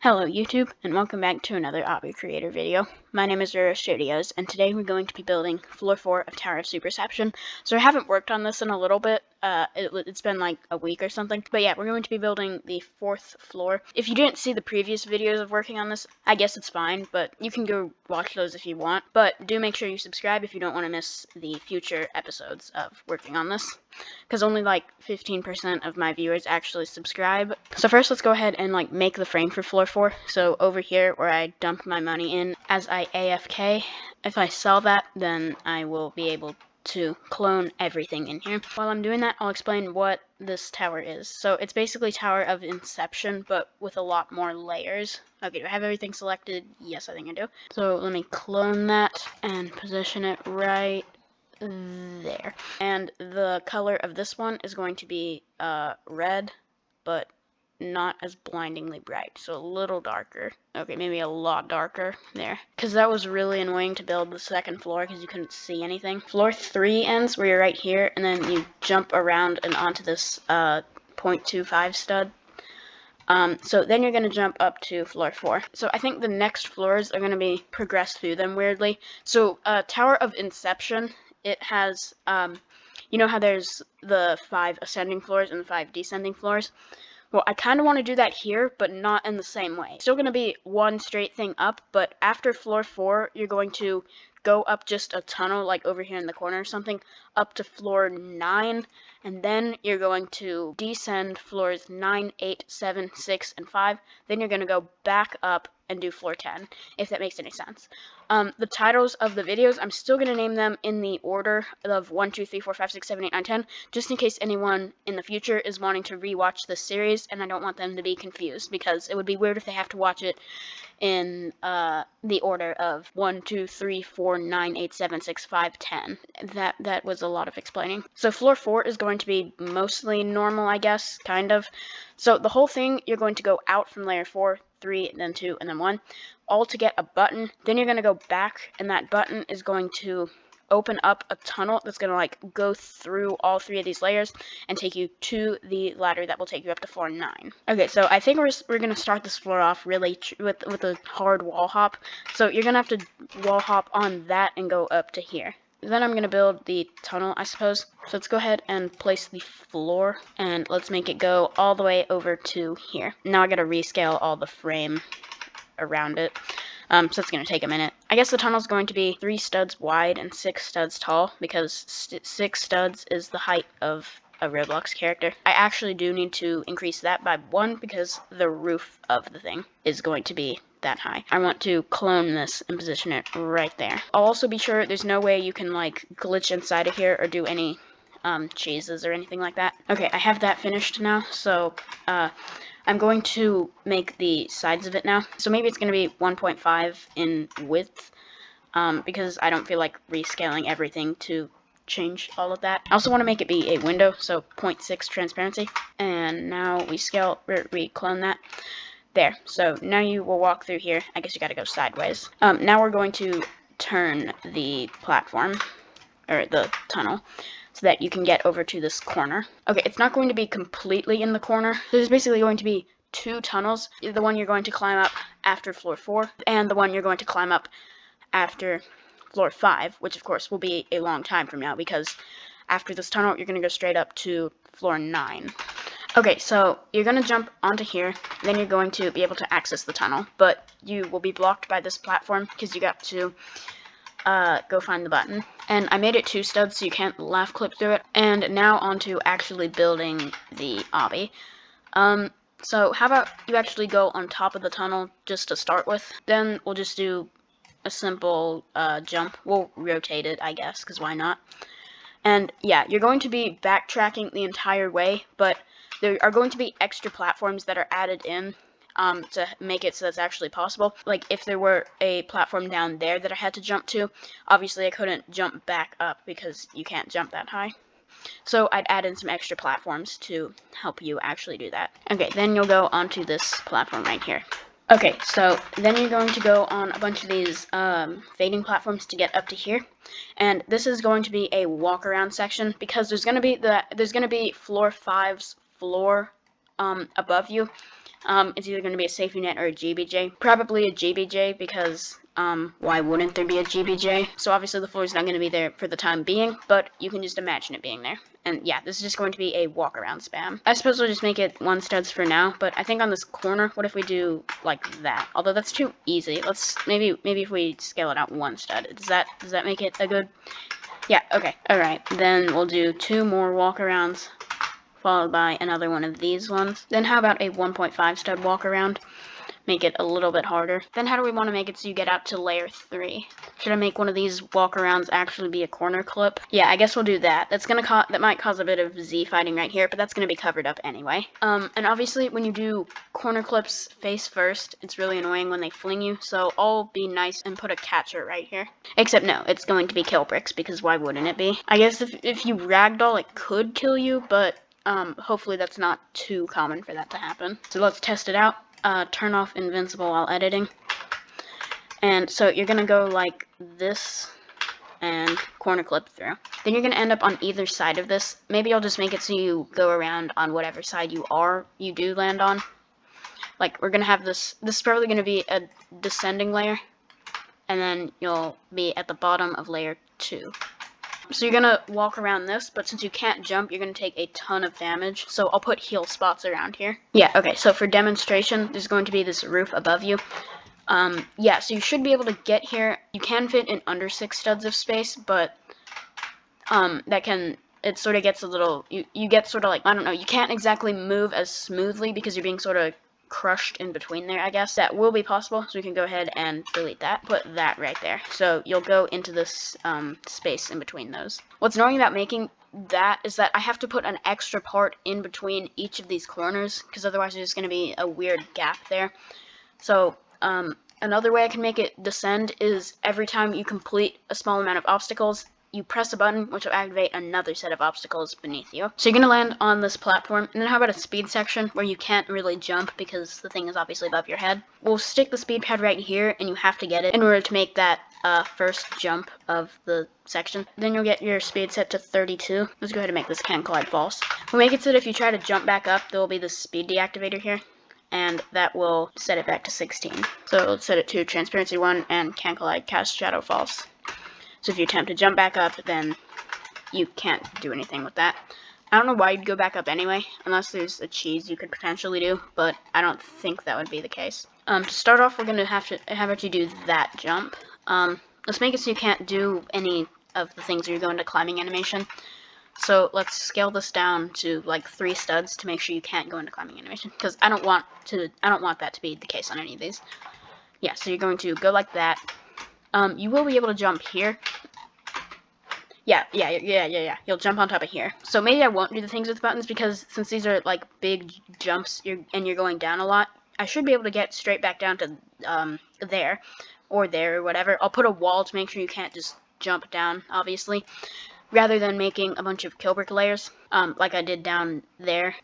Hello YouTube, and welcome back to another Obby Creator video. My name is Roro Studios, and today we're going to be building floor 4 of Tower of Super-Ception. So I haven't worked on this in a little bit, it's been like a week or something. But yeah, we're going to be building the 4th floor. If you didn't see the previous videos of working on this, I guess it's fine, but you can go watch those if you want. But do make sure you subscribe if you don't want to miss the future episodes of working on this, because only like 15% of my viewers actually subscribe. So first let's go ahead and make the frame for floor 4. So over here where I dump my money in as I AFK, if I sell that, then I will be able to clone everything in here. While I'm doing that, I'll explain what this tower is. So it's basically Tower of Inception, but with a lot more layers. Okay, do I have everything selected? Yes, I think I do. So let me clone that and position it right there. And the color of this one is going to be red, but not as blindingly bright, so a little darker. Okay, maybe a lot darker there, because that was really annoying to build the second floor because you couldn't see anything. Floor 3 ends where you're right here, and then you jump around and onto this 0.25 stud. So then you're going to jump up to floor 4. So I think the next floors are going to be progressed through them weirdly. So Tower of Inception, it has, you know how there's the 5 ascending floors and the 5 descending floors? Well, I kind of want to do that here, but not in the same way. Still going to be one straight thing up, but after floor 4, you're going to go up just a tunnel, like over here in the corner or something, up to floor 9, and then you're going to descend floors 9, 8, 7, 6, and 5. Then you're going to go back up and do floor 10, if that makes any sense. The titles of the videos, I'm still going to name them in the order of 1, 2, 3, 4, 5, 6, 7, 8, 9, 10, just in case anyone in the future is wanting to rewatch this series, and I don't want them to be confused, because it would be weird if they have to watch it in the order of 1, 2, 3, 4, 9, 8, 7, 6, 5, 10. That was a lot of explaining. So floor 4 is going to be mostly normal, I guess, kind of. So the whole thing, you're going to go out from layer 4, 3, and then 2, and then 1, all to get a button. Then you're going to go back, and that button is going to open up a tunnel that's going to go through all 3 of these layers and take you to the ladder that will take you up to floor 9. Okay, so I think we're going to start this floor off really with a hard wall hop. So you're going to have to wall hop on that and go up to here. Then I'm going to build the tunnel, I suppose. So let's go ahead and place the floor, and let's make it go all the way over to here. Now I got to rescale all the frame around it. So it's going to take a minute. I guess the tunnel's going to be 3 studs wide and 6 studs tall, because 6 studs is the height of a Roblox character. I actually do need to increase that by 1 because the roof of the thing is going to be that high. I want to clone this and position it right there. I'll also be sure there's no way you can glitch inside of here or do any cheeses or anything like that. Okay, I have that finished now, so I'm going to make the sides of it now. So maybe it's going to be 1.5 in width, because I don't feel like rescaling everything to change all of that. I also want to make it be a window, so 0.6 transparency. And now we clone that. There. So now you will walk through here. I guess you got to go sideways. Now we're going to turn the platform, or the tunnel, so that you can get over to this corner. Okay, it's not going to be completely in the corner. There's basically going to be 2 tunnels. The one you're going to climb up after floor 4, and the one you're going to climb up after floor 5, which of course will be a long time from now, because after this tunnel, you're going to go straight up to floor 9. Okay, so you're going to jump onto here, then you're going to be able to access the tunnel, but you will be blocked by this platform because you got to go find the button. And I made it 2 studs so you can't laugh clip through it. And now on to actually building the obby. So how about you actually go on top of the tunnel just to start with? Then we'll just do a simple jump. We'll rotate it, I guess, because why not? And yeah, you're going to be backtracking the entire way, but there are going to be extra platforms that are added in to make it so that's actually possible. Like if there were a platform down there that I had to jump to, obviously I couldn't jump back up because you can't jump that high. So I'd add in some extra platforms to help you actually do that. Okay, then you'll go onto this platform right here. Okay, so then you're going to go on a bunch of these fading platforms to get up to here, and this is going to be a walk around section because there's going to be floor 5's floor above you, It's either going to be a safety net or a GBJ. Probably a GBJ because why wouldn't there be a GBJ? So obviously the floor is not going to be there for the time being, but you can just imagine it being there. And yeah, this is just going to be a walk around spam. I suppose we'll just make it 1 studs for now, but I think on this corner, what if we do like that? Although that's too easy. Let's maybe if we scale it out 1 stud. Does that make it a good? Yeah, okay. Alright, then we'll do 2 more walk arounds, followed by another one of these ones. Then how about a 1.5 stud walk around? Make it a little bit harder. Then how do we want to make it so you get out to layer 3? Should I make one of these walk-arounds actually be a corner clip? Yeah, I guess we'll do that. That might cause a bit of Z fighting right here, but that's gonna be covered up anyway. And obviously when you do corner clips face first, it's really annoying when they fling you, so I'll be nice and put a catcher right here. Except no, it's going to be kill bricks, because why wouldn't it be? I guess if you ragdoll, it could kill you, but hopefully that's not too common for that to happen. So let's test it out. Turn off invincible while editing. And so you're gonna go like this and corner clip through. Then you're gonna end up on either side of this. Maybe I'll just make it so you go around on whatever side you do land on. Like we're gonna have this is probably gonna be a descending layer, and then you'll be at the bottom of layer 2. So you're gonna walk around this, but since you can't jump, you're gonna take a ton of damage. So I'll put heal spots around here. Yeah, okay, so for demonstration, there's going to be this roof above you. Yeah, so you should be able to get here. You can fit in under 6 studs of space, but it sort of gets a little, you get sort of like, I don't know, you can't exactly move as smoothly because you're being sort of crushed in between there, I guess. That will be possible, so we can go ahead and delete that. Put that right there. So you'll go into this space in between those. What's annoying about making that is that I have to put an extra part in between each of these corners, because otherwise there's going to be a weird gap there. So another way I can make it descend is every time you complete a small amount of obstacles, you press a button, which will activate another set of obstacles beneath you. So you're going to land on this platform, and then how about a speed section where you can't really jump because the thing is obviously above your head. We'll stick the speed pad right here, and you have to get it in order to make that first jump of the section. Then you'll get your speed set to 32. Let's go ahead and make this can collide false. We'll make it so that if you try to jump back up, there will be this speed deactivator here, and that will set it back to 16. So let's set it to transparency 1 and can collide cast shadow false. So if you attempt to jump back up, then you can't do anything with that. I don't know why you'd go back up anyway, unless there's a cheese you could potentially do, but I don't think that would be the case. To start off, we're going to have you do that jump. Let's make it so you can't do any of the things where you go into climbing animation. So let's scale this down to like 3 studs to make sure you can't go into climbing animation, because I don't want that to be the case on any of these. Yeah, so you're going to go like that. You will be able to jump here. Yeah. You'll jump on top of here. So maybe I won't do the things with the buttons, because since these are like big jumps and you're going down a lot, I should be able to get straight back down to there or whatever. I'll put a wall to make sure you can't just jump down, obviously, rather than making a bunch of kill brick layers like I did down there.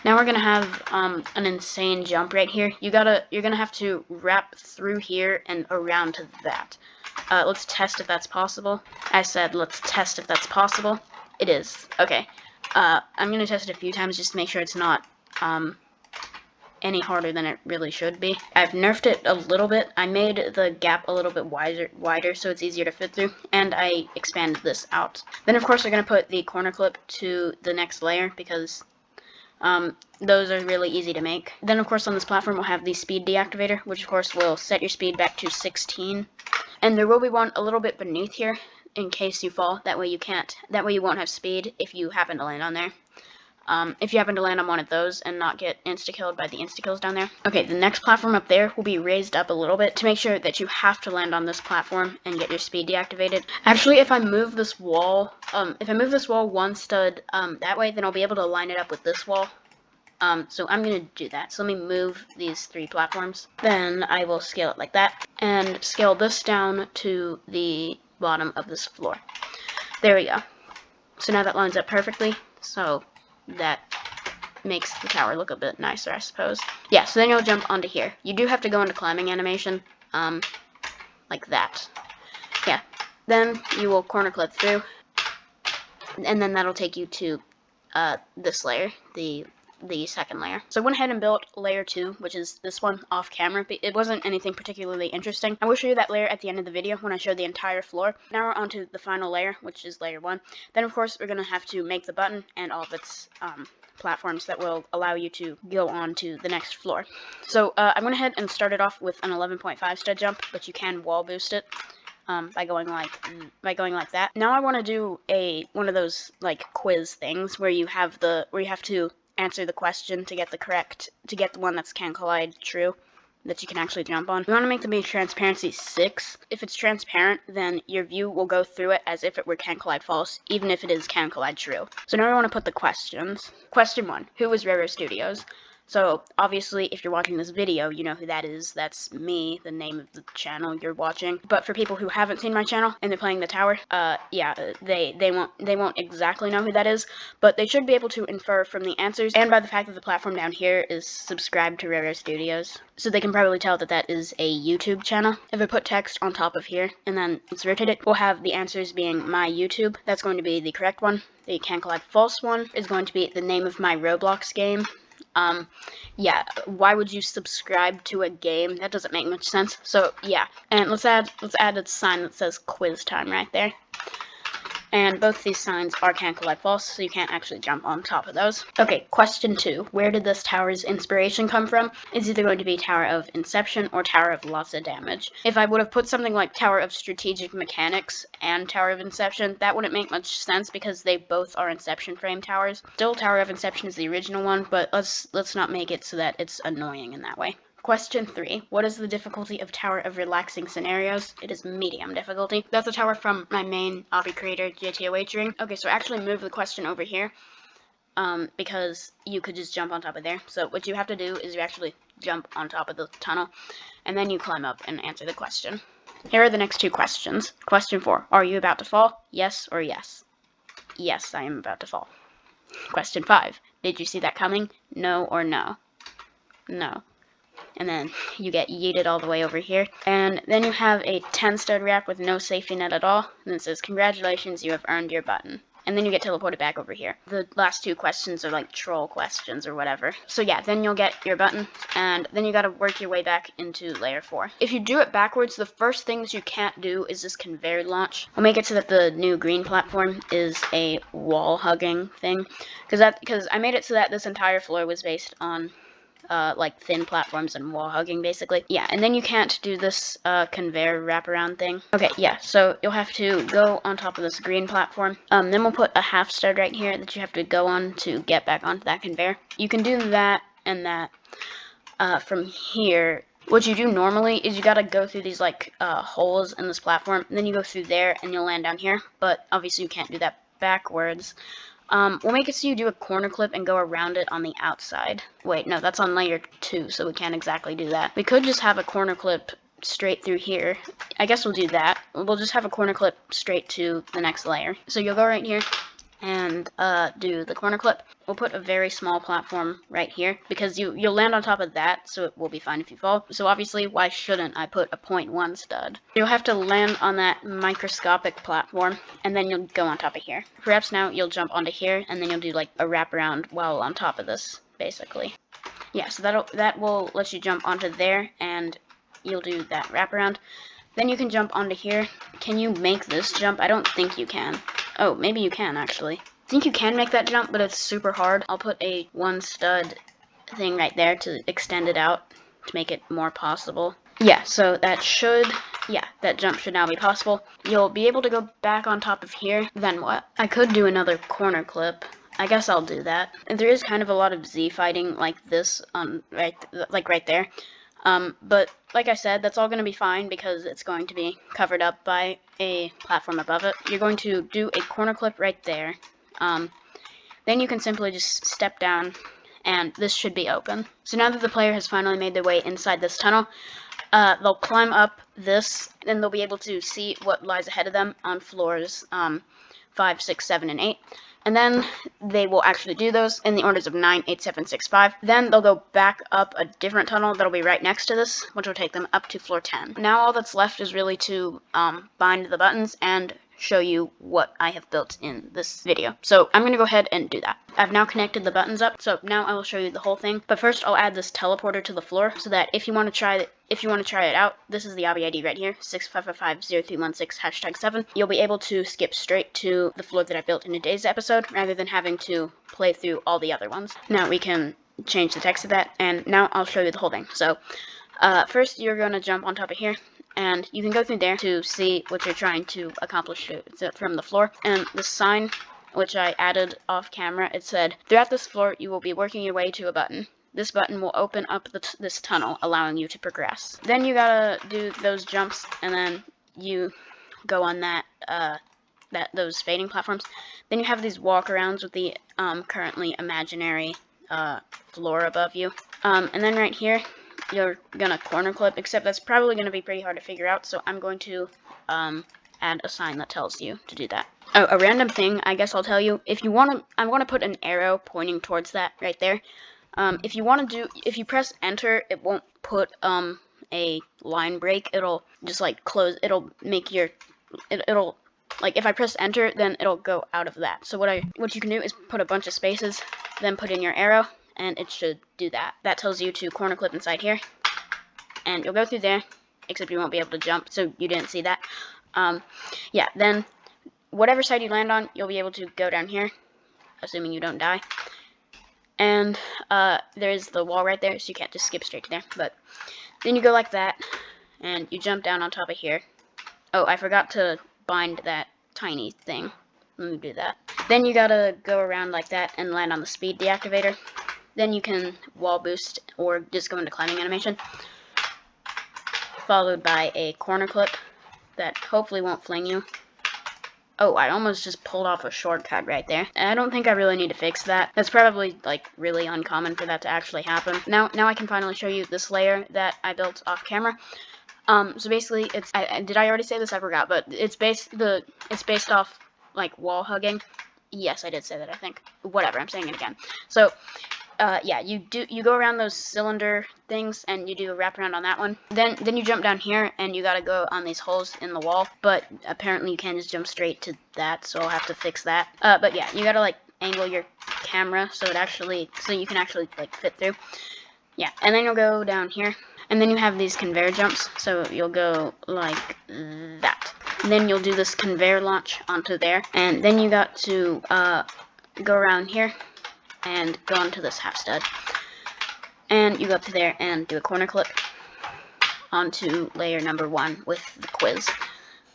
Now we're gonna have an insane jump right here. You're gonna have to wrap through here and around to that. Let's test if that's possible. I said let's test if that's possible. It is. Okay. I'm gonna test it a few times just to make sure it's not any harder than it really should be. I've nerfed it a little bit. I made the gap a little bit wider so it's easier to fit through, and I expanded this out. Then of course we're gonna put the corner clip to the next layer, because those are really easy to make. Then of course on this platform we'll have the speed deactivator, which of course will set your speed back to 16. And there will be one a little bit beneath here in case you fall. That way you won't have speed if you happen to land on there. If you happen to land on one of those and not get insta-killed by the insta-kills down there. Okay, the next platform up there will be raised up a little bit to make sure that you have to land on this platform and get your speed deactivated. Actually, if I move this wall, 1 stud that way, then I'll be able to line it up with this wall. So I'm going to do that. So let me move these 3 platforms. Then I will scale it like that, and scale this down to the bottom of this floor. There we go. So now that lines up perfectly, so that makes the tower look a bit nicer, I suppose. Yeah, so then you'll jump onto here. You do have to go into climbing animation, like that. Yeah, then you will corner clip through, and then that'll take you to this layer, the the second layer. So I went ahead and built layer 2, which is this one off camera. But it wasn't anything particularly interesting. I will show you that layer at the end of the video when I show the entire floor. Now we're on to the final layer, which is layer 1. Then of course we're going to have to make the button and all of its platforms that will allow you to go on to the next floor. So I went ahead and started off with an 11.5 stud jump, but you can wall boost it by going like that. Now I want to do one of those like quiz things where you have to answer the question to get the one that's can collide true, that you can actually jump on. We want to make them be transparency 6. If it's transparent, then your view will go through it as if it were can collide false, even if it is can collide true. So now we want to put the questions. Question 1, who is Rare Studios? So, obviously, if you're watching this video, you know who that is. That's me, the name of the channel you're watching. But for people who haven't seen my channel and they're playing the tower, yeah, they won't exactly know who that is, but they should be able to infer from the answers and by the fact that the platform down here is subscribed to Rare Studios. So they can probably tell that that is a YouTube channel. If I put text on top of here and then let's rotate it, we'll have the answers being my YouTube. That's going to be the correct one. The can collide false one is going to be the name of my Roblox game. Yeah, why would you subscribe to a game? That doesn't make much sense. So yeah, and let's add a sign that says quiz time right there. And both these signs are can collide false, so you can't actually jump on top of those. Okay, question 2. Where did this tower's inspiration come from? It's either going to be Tower of Inception or Tower of Lots of Damage. If I would have put something like Tower of Strategic Mechanics and Tower of Inception, that wouldn't make much sense because they both are Inception frame towers. Still, Tower of Inception is the original one, but let's not make it so that it's annoying in that way. Question 3. What is the difficulty of Tower of Relaxing Scenarios? It is medium difficulty. That's a tower from my main Obby Creator JTOH ring. Okay, so actually move the question over here, because you could just jump on top of there. So what you have to do is you actually jump on top of the tunnel, and then you climb up and answer the question. Here are the next 2 questions. Question 4. Are you about to fall? Yes or yes? Yes, I am about to fall. Question 5. Did you see that coming? No or no? No. And then you get yeeted all the way over here. And then you have a 10 stud wrap with no safety net at all. And it says, congratulations, you have earned your button. And then you get teleported back over here. The last 2 questions are like troll questions or whatever. So yeah, then you'll get your button, and then you gotta work your way back into layer 4. If you do it backwards, the first things you can't do is this conveyor launch. We'll make it so that the new green platform is a wall hugging thing. Because I made it so that this entire floor was based on like thin platforms and wall hugging, basically. Yeah, and then you can't do this conveyor wraparound thing. Okay, yeah, so you'll have to go on top of this green platform. Then we'll put a half stud right here that you have to go on to get back onto that conveyor. You can do that and that from here. What you do normally is you gotta go through these like holes in this platform, and then you go through there and you'll land down here, but obviously you can't do that backwards. We'll make it so you do a corner clip and go around it on the outside. Wait, no, that's on layer 2, so we can't exactly do that. We could just have a corner clip straight through here. I guess we'll do that. We'll just have a corner clip straight to the next layer. So you'll go right here and do the corner clip. We'll put a very small platform right here because you'll land on top of that, so it will be fine if you fall. So obviously, why shouldn't I put a 0.1 stud? You'll have to land on that microscopic platform, and then you'll go on top of here. Perhaps now you'll jump onto here, and then you'll do like a wraparound while on top of this, basically. Yeah, so that will let you jump onto there, and you'll do that wraparound. Then you can jump onto here. Can you make this jump? I don't think you can. Oh, maybe you can, actually. I think you can make that jump, but it's super hard. I'll put a 1 stud thing right there to extend it out to make it more possible. Yeah, so that jump should now be possible. You'll be able to go back on top of here. Then what? I could do another corner clip. I guess I'll do that. And there is kind of a lot of Z fighting like this on right there. But like I said, that's all going to be fine because it's going to be covered up by a platform above it. You're going to do a corner clip right there. Then you can simply just step down, and this should be open. So now that the player has finally made their way inside this tunnel, they'll climb up this, and they'll be able to see what lies ahead of them on floors 5, 6, 7, and 8. And then they will actually do those in the orders of 9, 8, 7, 6, 5. Then they'll go back up a different tunnel that'll be right next to this, which will take them up to floor 10. Now all that's left is really to bind the buttons and show you what I have built in this video. So I'm going to go ahead and do that. I've now connected the buttons up, so now I will show you the whole thing. But first I'll add this teleporter to the floor so that if you want to try it out, this is the Obby ID right here, 655503116#7. You'll be able to skip straight to the floor that I built in today's episode rather than having to play through all the other ones. Now we can change the text of that, and now I'll show you the whole thing. So first you're going to jump on top of here, and you can go through there to see what you're trying to accomplish from the floor. And the sign, which I added off camera, it said, throughout this floor you will be working your way to a button. This button will open up this tunnel, allowing you to progress. Then you gotta do those jumps, and then you go on those fading platforms. Then you have these walk-arounds with the currently imaginary floor above you. And then right here, you're gonna corner clip, except that's probably gonna be pretty hard to figure out, so I'm going to add a sign that tells you to do that. Oh, a random thing, I guess I'll tell you. If you want to, I'm going to put an arrow pointing towards that right there. If you press enter, it won't put a line break. It'll just like close. It'll make it'll like if I press enter, then it'll go out of that. So what you can do is put a bunch of spaces, then put in your arrow, and it should do that. That tells you to corner clip inside here, and you'll go through there, except you won't be able to jump, so you didn't see that. Yeah, then whatever side you land on, you'll be able to go down here, assuming you don't die. And there's the wall right there, so you can't just skip straight to there. But then you go like that, and you jump down on top of here. Oh, I forgot to bind that tiny thing. Let me do that. Then you gotta go around like that and land on the speed deactivator. Then you can wall boost or just go into climbing animation, followed by a corner clip that hopefully won't fling you. Oh, I almost just pulled off a shortcut right there. And I don't think I really need to fix that. That's probably like really uncommon for that to actually happen. Now I can finally show you this layer that I built off camera. So basically, did I already say this? I forgot, but it's based off like wall hugging. Yes, I did say that, I think. Whatever, I'm saying it again. So yeah, you go around those cylinder things and you do a wraparound on that one. Then you jump down here and you gotta go on these holes in the wall. But apparently you can't just jump straight to that, so I'll have to fix that. But yeah, you gotta like angle your camera so you can actually like fit through. Yeah, and then you'll go down here, and then you have these conveyor jumps. So you'll go like that. And then you'll do this conveyor launch onto there, and then you got to go around here and go onto this half stud, and you go up to there and do a corner clip onto layer number 1 with the quiz.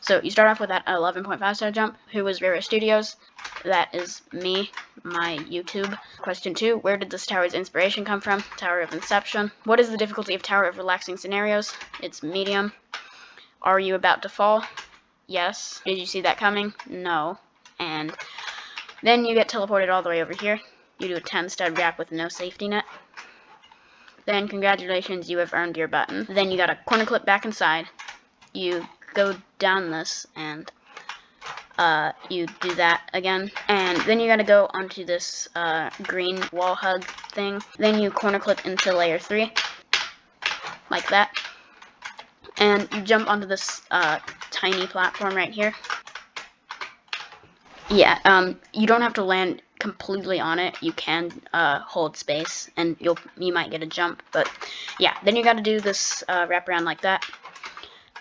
So you start off with that 11.5 star jump. Who was Rare Studios? That is me, my YouTube. Question 2, where did this tower's inspiration come from? Tower of Inception. What is the difficulty of Tower of Relaxing Scenarios? It's medium. Are you about to fall? Yes. Did you see that coming? No. And then you get teleported all the way over here. You do a 10 stud wrap with no safety net. Then congratulations, you have earned your button. Then you got a corner clip back inside. You go down this and you do that again. And then you gotta go onto this green wall hug thing. Then you corner clip into layer 3. Like that. And you jump onto this tiny platform right here. Yeah, you don't have to land completely on it. You can hold space, and you might get a jump. But yeah, then you got to do this wraparound like that.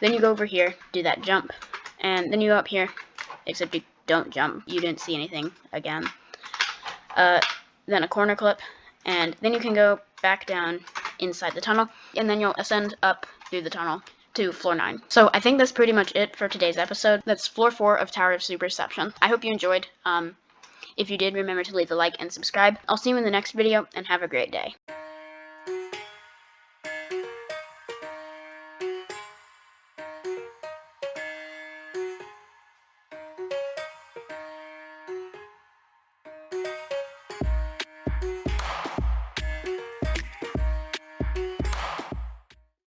Then you go over here, do that jump, and then you go up here. Except you don't jump. You didn't see anything again. Then a corner clip, and then you can go back down inside the tunnel, and then you'll ascend up through the tunnel to floor 9. So I think that's pretty much it for today's episode. That's floor 4 of Tower of Super-Ception. I hope you enjoyed. If you did, remember to leave a like and subscribe. I'll see you in the next video, and have a great day.